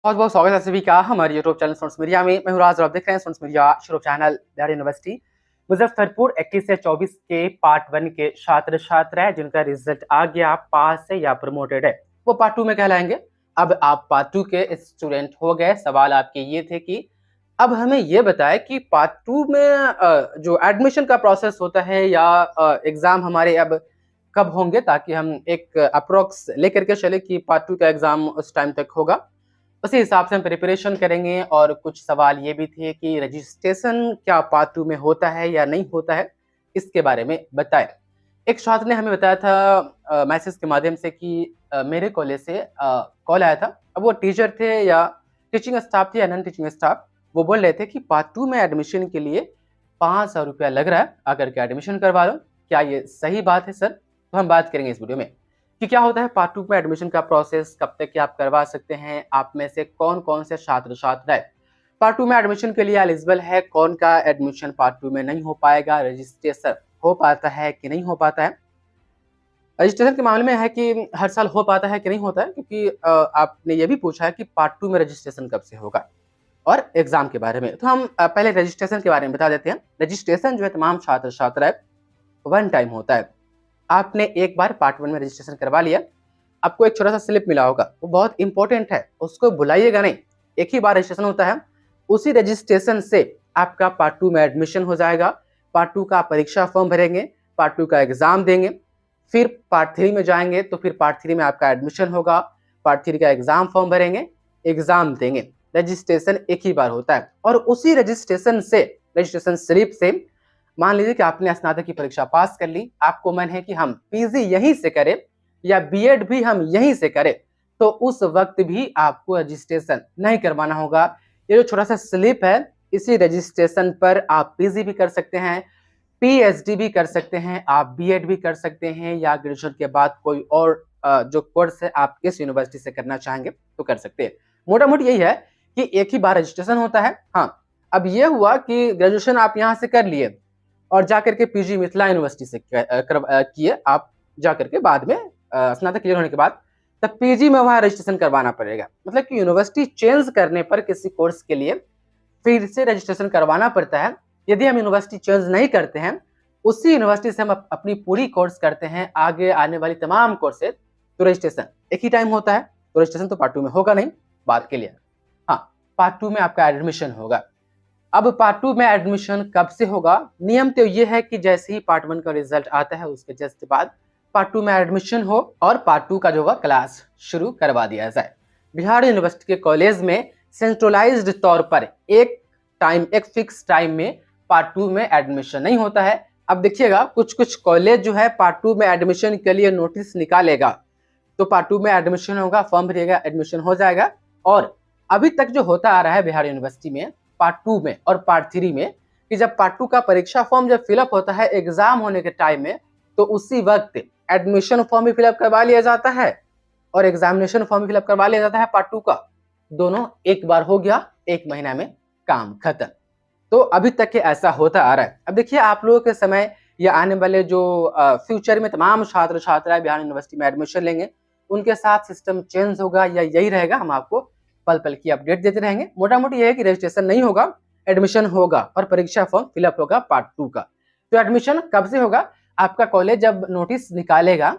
बहुत बहुत स्वागत है सभी का हमारे यूट्यूब चैनल स्टूडेंट्स मीडिया में। मैं हूं राज और आप देख रहे हैं students media YouTube channel. Bihar university Muzaffarpur 21 से 24 के पार्ट 1 के छात्र है जिनका रिजल्ट आ गया, पास है या प्रमोटेड है, वो पार्ट 2 में कहलाएंगे। अब आप पार्ट 2 के स्टूडेंट हो गए। सवाल आपके ये थे कि अब हमें ये बताएं कि पार्ट 2 में जो एडमिशन का प्रोसेस होता है या एग्जाम हमारे अब कब होंगे, ताकि हम एक अप्रोक्स लेकर के चले कि पार्ट 2 का एग्जाम उस टाइम तक होगा, उसी हिसाब से हम प्रिपरेशन करेंगे। और कुछ सवाल ये भी थे कि रजिस्ट्रेशन क्या पार्ट 2 में होता है या नहीं होता है, इसके बारे में बताएं। एक छात्र ने हमें बताया था मैसेज के माध्यम से कि मेरे कॉलेज से कॉल आया था। अब वो टीचर थे या टीचिंग स्टाफ थे या नॉन टीचिंग स्टाफ, वो बोल रहे थे कि पार्ट 2 में एडमिशन के लिए 500 रुपया लग रहा है, आकर के एडमिशन करवा लो। क्या ये सही बात है सर? तो हम बात करेंगे इस वीडियो में कि क्या होता है पार्ट 2 में एडमिशन का प्रोसेस, कब तक आप करवा सकते हैं, आप में से कौन कौन से छात्र पार्ट 2 में एडमिशन के लिए एलिजिबल है, कौन का एडमिशन पार्ट 2 में नहीं हो पाएगा, रजिस्ट्रेशन हो पाता है कि नहीं हो पाता है। रजिस्ट्रेशन के मामले में है कि हर साल हो पाता है कि नहीं होता है, क्योंकि आपने ये भी पूछा है कि पार्ट 2 में रजिस्ट्रेशन कब से होगा और एग्जाम के बारे में। तो हम पहले रजिस्ट्रेशन के बारे में बता देते हैं। रजिस्ट्रेशन जो है तमाम छात्र वन टाइम होता है। आपने एक बार पार्ट 1 में रजिस्ट्रेशन करवा लिया, आपको एक छोटा सा स्लिप मिला होगा, वो बहुत इंपॉर्टेंट है, उसको भुलाइएगा नहीं। एक ही बार रजिस्ट्रेशन होता है, उसी रजिस्ट्रेशन से आपका पार्ट 2 में एडमिशन हो जाएगा। पार्ट 2 का परीक्षा फॉर्म भरेंगे, पार्ट 2 का एग्जाम देंगे, फिर पार्ट 3 में जाएंगे तो फिर पार्ट 3 में आपका एडमिशन होगा, पार्ट 3 का एग्जाम फॉर्म भरेंगे, एग्जाम देंगे। रजिस्ट्रेशन एक ही बार होता है और उसी रजिस्ट्रेशन स्लिप से मान लीजिए कि आपने स्नातक की परीक्षा पास कर ली, आपको मन है कि हम पीजी यहीं से करें या बीएड भी हम यहीं से करें, तो उस वक्त भी आपको रजिस्ट्रेशन नहीं करवाना होगा। ये जो छोटा सा स्लिप है, इसी रजिस्ट्रेशन पर आप पीजी भी कर सकते हैं, पीएचडी भी कर सकते हैं, आप बीएड भी कर सकते हैं, या ग्रेजुएशन के बाद कोई और जो कोर्स है आप किस यूनिवर्सिटी से करना चाहेंगे तो कर सकते हैं। मोटा मोटी यही है कि एक ही बार रजिस्ट्रेशन होता है। हाँ, अब ये हुआ कि ग्रेजुएशन आप यहाँ से कर लिए और जाकर के पीजी मिथिला यूनिवर्सिटी से किए, आप जाकर के बाद में स्नातक क्लियर होने के बाद तब पीजी में वहां रजिस्ट्रेशन करवाना पड़ेगा। मतलब कि यूनिवर्सिटी चेंज करने पर किसी कोर्स के लिए फिर से रजिस्ट्रेशन करवाना पड़ता है। यदि हम यूनिवर्सिटी चेंज नहीं करते हैं, उसी यूनिवर्सिटी से हम अपनी पूरी कोर्स करते हैं, आगे आने वाली तमाम कोर्सेज, तो रजिस्ट्रेशन एक ही टाइम होता है। तो रजिस्ट्रेशन तो पार्ट 2 में होगा नहीं, बात के लिए। हाँ, पार्ट 2 में आपका एडमिशन होगा। अब पार्ट 2 में एडमिशन कब से होगा? नियम तो ये है कि जैसे ही पार्ट 1 का रिजल्ट आता है उसके जस्ट बाद पार्ट 2 में एडमिशन हो और पार्ट 2 का जो होगा क्लास शुरू करवा दिया जाए। बिहार यूनिवर्सिटी के कॉलेज में सेंट्रलाइज्ड तौर पर एक फिक्स टाइम में पार्ट 2 में एडमिशन नहीं होता है। अब देखिएगा, कुछ कॉलेज जो है पार्ट 2 में एडमिशन के लिए नोटिस निकालेगा, तो पार्ट 2 में एडमिशन होगा, फॉर्म भरिएगा, एडमिशन हो जाएगा। और अभी तक जो होता आ रहा है बिहार यूनिवर्सिटी में पार्ट 2 में और पार्ट 3 में, कि जब पार्ट 2 का परीक्षा फॉर्म जब फिलअप होता है एग्जाम होने के टाइम में, तो उसी वक्त एडमिशन फॉर्म भी फिलअप करवा लिया जाता है और एग्जामिनेशन फॉर्म भी फिलअप करवा लिया जाता है पार्ट 2 का। दोनों एक बार हो गया, एक महीना में काम खत्म। तो अभी तक के ऐसा होता आ रहा है। अब देखिए, आप लोगों के समय या आने वाले जो फ्यूचर में तमाम छात्राएं बिहार यूनिवर्सिटी में एडमिशन लेंगे, उनके साथ सिस्टम चेंज होगा या यही रहेगा, हम आपको पल पल की अपडेट देते रहेंगे। मोटा मोटी यह है कि रजिस्ट्रेशन नहीं होगा, एडमिशन होगा और परीक्षा फॉर्म फिलअप होगा पार्ट 2 का। तो एडमिशन कब से होगा? आपका कॉलेज जब नोटिस निकालेगा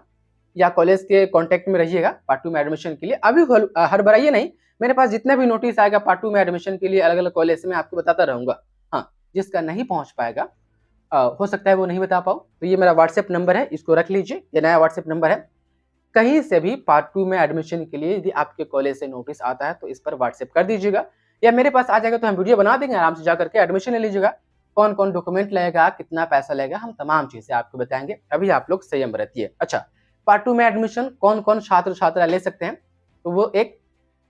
या कॉलेज के कांटेक्ट में रहिएगा पार्ट 2 में एडमिशन के लिए। अभी हड़बड़ाइए नहीं, मेरे पास जितने भी नोटिस आएगा पार्ट 2 में एडमिशन के लिए अलग अलग कॉलेज में आपको बताता रहूंगा। हाँ, जिसका नहीं पहुंच पाएगा, हो सकता है वो नहीं बता पाऊँ, तो ये मेरा व्हाट्सएप नंबर है, इसको रख लीजिए, ये नया व्हाट्सएप नंबर है। कहीं से भी पार्ट 2 में एडमिशन के लिए यदि आपके कॉलेज से नोटिस आता है तो इस पर व्हाट्सएप कर दीजिएगा, या मेरे पास आ जाएगा तो हम वीडियो बना देंगे, आराम से जाकर के एडमिशन ले लीजिएगा। कौन कौन डॉक्यूमेंट लगेगा, कितना पैसा लगेगा, हम तमाम चीजें आपको बताएंगे। अभी आप लोग संयम रखिए। अच्छा, पार्ट 2 में एडमिशन कौन कौन छात्र ले सकते हैं? तो वो एक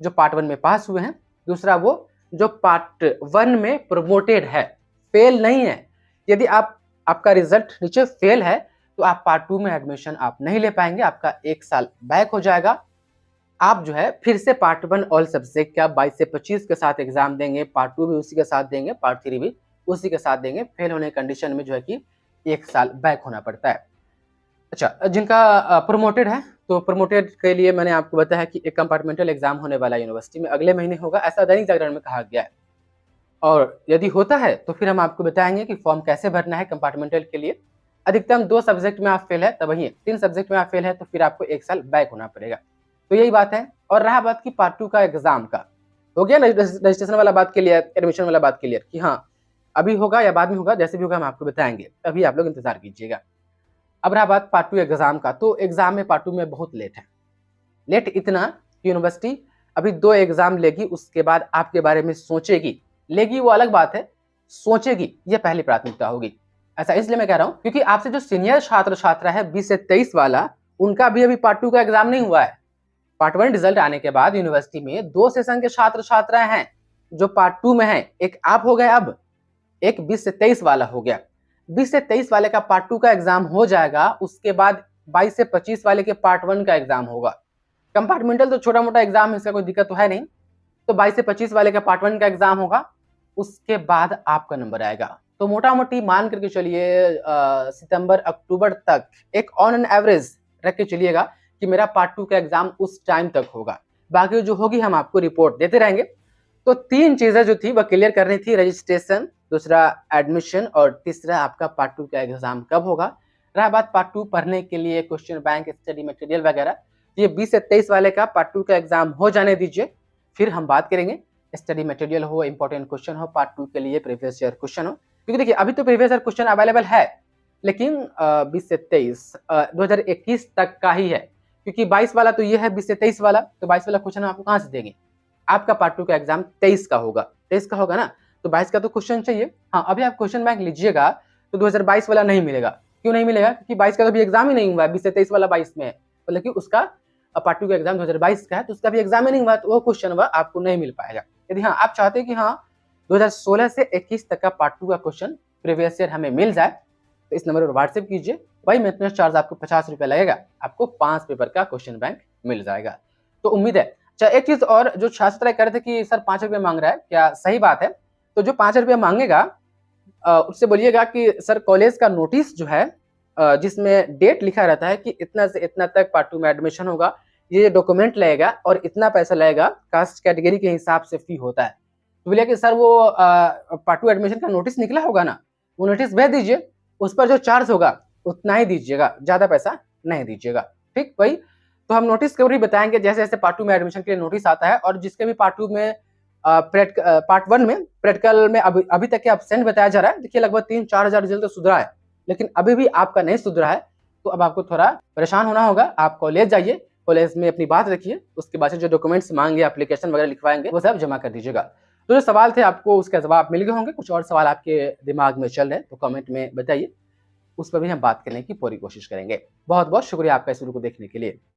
जो पार्ट 1 में पास हुए हैं, दूसरा वो जो पार्ट 1 में प्रमोटेड है, फेल नहीं है। यदि आपका रिजल्ट नीचे फेल है तो आप पार्ट 2 में एडमिशन आप नहीं ले पाएंगे, आपका 1 साल बैक हो जाएगा। आप जो है फिर से पार्ट 1 ऑल सब्जेक्ट का 22 से 25 के साथ एग्जाम देंगे, पार्ट 2 भी उसी के साथ देंगे, पार्ट 3 भी उसी के साथ देंगे। फेल होने की कंडीशन में जो है कि 1 साल बैक होना पड़ता है। अच्छा, जिनका प्रमोटेड है तो प्रमोटेड के लिए मैंने आपको बताया कि एक कंपार्टमेंटल एग्जाम होने वाला यूनिवर्सिटी में अगले महीने होगा, ऐसा दैनिक जागरण में कहा गया है। और यदि होता है तो फिर हम आपको बताएंगे कि फॉर्म कैसे भरना है कंपार्टमेंटल के लिए। अधिकतम 2 सब्जेक्ट में आप फेल है तब वही 3 सब्जेक्ट में आप फेल है तो फिर आपको 1 साल बैक होना पड़ेगा। तो यही बात है। और रहा बात की पार्ट 2 का एग्जाम का, हो गया रजिस्ट्रेशन वाला बात क्लियर, एडमिशन वाला बात क्लियर कि हाँ अभी होगा या बाद में होगा, जैसे भी होगा हम आपको बताएंगे, अभी आप लोग इंतजार कीजिएगा। अब रहा बात पार्ट 2 एग्जाम का, तो एग्जाम में पार्ट 2 में बहुत लेट है। लेट इतना कि यूनिवर्सिटी अभी 2 एग्जाम लेगी, उसके बाद आपके बारे में सोचेगी। लेगी वो अलग बात है, सोचेगी ये पहली प्राथमिकता होगी। ऐसा इसलिए मैं कह रहा हूं क्योंकि आपसे जो सीनियर छात्र छात्रा है 20 से 23 वाला, उनका भी अभी पार्ट 2 का एग्जाम नहीं हुआ है। पार्ट 1 रिजल्ट आने के बाद यूनिवर्सिटी में 2 सेशन के छात्र छात्राएं हैं जो पार्ट 2 में हैं। एक आप हो गए, अब एक 20 से 23 वाला हो गया। 20 से 23 वाले का पार्ट 2 का एग्जाम हो जाएगा, उसके बाद 22 से 25 वाले के पार्ट 1 का एग्जाम होगा। कंपार्टमेंटल तो छोटा मोटा एग्जाम है, इसका कोई दिक्कत तो है नहीं। तो 22 से 25 वाले का पार्ट 1 का एग्जाम होगा, उसके बाद आपका नंबर आएगा। तो मोटा मोटी मान करके चलिए सितंबर अक्टूबर तक एक ऑन एन एवरेज रख के चलिएगा कि मेरा पार्ट 2 का एग्जाम उस टाइम तक होगा। बाकी जो होगी हम आपको रिपोर्ट देते रहेंगे। तो 3 चीजें जो थी वह क्लियर करनी थी, रजिस्ट्रेशन, दूसरा एडमिशन और तीसरा आपका पार्ट 2 का एग्जाम कब होगा। रहा बात पार्ट 2 पढ़ने के लिए क्वेश्चन बैंक, स्टडी मटेरियल वगैरह, ये 20 से 23 वाले का पार्ट 2 का एग्जाम हो जाने दीजिए, फिर हम बात करेंगे। स्टडी मटेरियल हो, इंपॉर्टेंट क्वेश्चन हो पार्ट 2 के लिए, प्रीवियस ईयर क्वेश्चन हो, क्योंकि देखिए अभी तो प्रीवियस ईयर क्वेश्चन अवेलेबल है, लेकिन 20 से 23 2021 तक का ही है, क्योंकि 22 वाला तो ये है, 20 से 23 वाला, तो 22 वाला क्वेश्चन आपको कहाँ से देंगे। आपका पार्ट 2 का एग्जाम 23 का होगा, 23 का होगा ना, तो 22 का तो क्वेश्चन चाहिए। हाँ, अभी आप क्वेश्चन बैंक लीजिएगा तो 2022 वाला नहीं मिलेगा। क्यों नहीं मिलेगा? क्योंकि 22 का तो अभी एग्जाम ही नहीं हुआ है, 20 से 23 वाला 22 में है, मतलब कि उसका पार्ट 2 का एग्जाम 2022 का है, तो उसका भी एग्जाम ही नहीं हुआ, तो वो क्वेश्चन वह आपको नहीं मिल पाएगा। यदि हाँ आप चाहते हैं कि हाँ 2016 से 21 तक का पार्ट 2 का क्वेश्चन प्रीवियस ईयर हमें मिल जाए, तो इस नंबर पर व्हाट्सएप कीजिए। वही मेंटेनेंस चार्ज आपको 50 रुपये लगेगा, आपको 5 पेपर का क्वेश्चन बैंक मिल जाएगा। तो उम्मीद है। अच्छा, एक चीज और, जो छात्र कह रहे थे कि सर 5 रुपये मांग रहा है, क्या सही बात है? तो जो 5 रुपये मांगेगा उससे बोलिएगा कि सर कॉलेज का नोटिस जो है जिसमें डेट लिखा रहता है कि इतना से इतना तक पार्ट 2 में एडमिशन होगा, ये डॉक्यूमेंट लगेगा और इतना पैसा लगेगा, कास्ट कैटेगरी के हिसाब से फी होता है। तो बोलिए कि सर वो पार्ट 2 एडमिशन का नोटिस निकला होगा ना, वो नोटिस भेज दीजिए, उस पर जो चार्ज होगा उतना ही दीजिएगा, ज्यादा पैसा नहीं दीजिएगा। ठीक भाई, तो हम नोटिस के ऊपर ही बताएंगे जैसे जैसे पार्ट 2 में एडमिशन के लिए नोटिस आता है, और जिसके भी पार्ट 2 में पार्ट 1 में प्रैक्टिकल में अभी तक के एब्सेंट बताया जा रहा है। देखिए लगभग 3-4 हजार रिजल्ट तो सुधरा है, लेकिन अभी भी आपका नहीं सुधरा है, तो अब आपको थोड़ा परेशान होना होगा। आप कॉलेज जाइए, कॉलेज में अपनी बात रखिए, उसके बाद से जो डॉक्यूमेंट्स मांगे, एप्लीकेशन वगैरह लिखवाएंगे, वो सब जमा कर दीजिएगा। तो जो सवाल थे आपको उसका जवाब मिल गए होंगे। कुछ और सवाल आपके दिमाग में चल रहे हैं तो कमेंट में बताइए, उस पर भी हम बात करने की पूरी कोशिश करेंगे। बहुत बहुत शुक्रिया आपका इस वीडियो को देखने के लिए।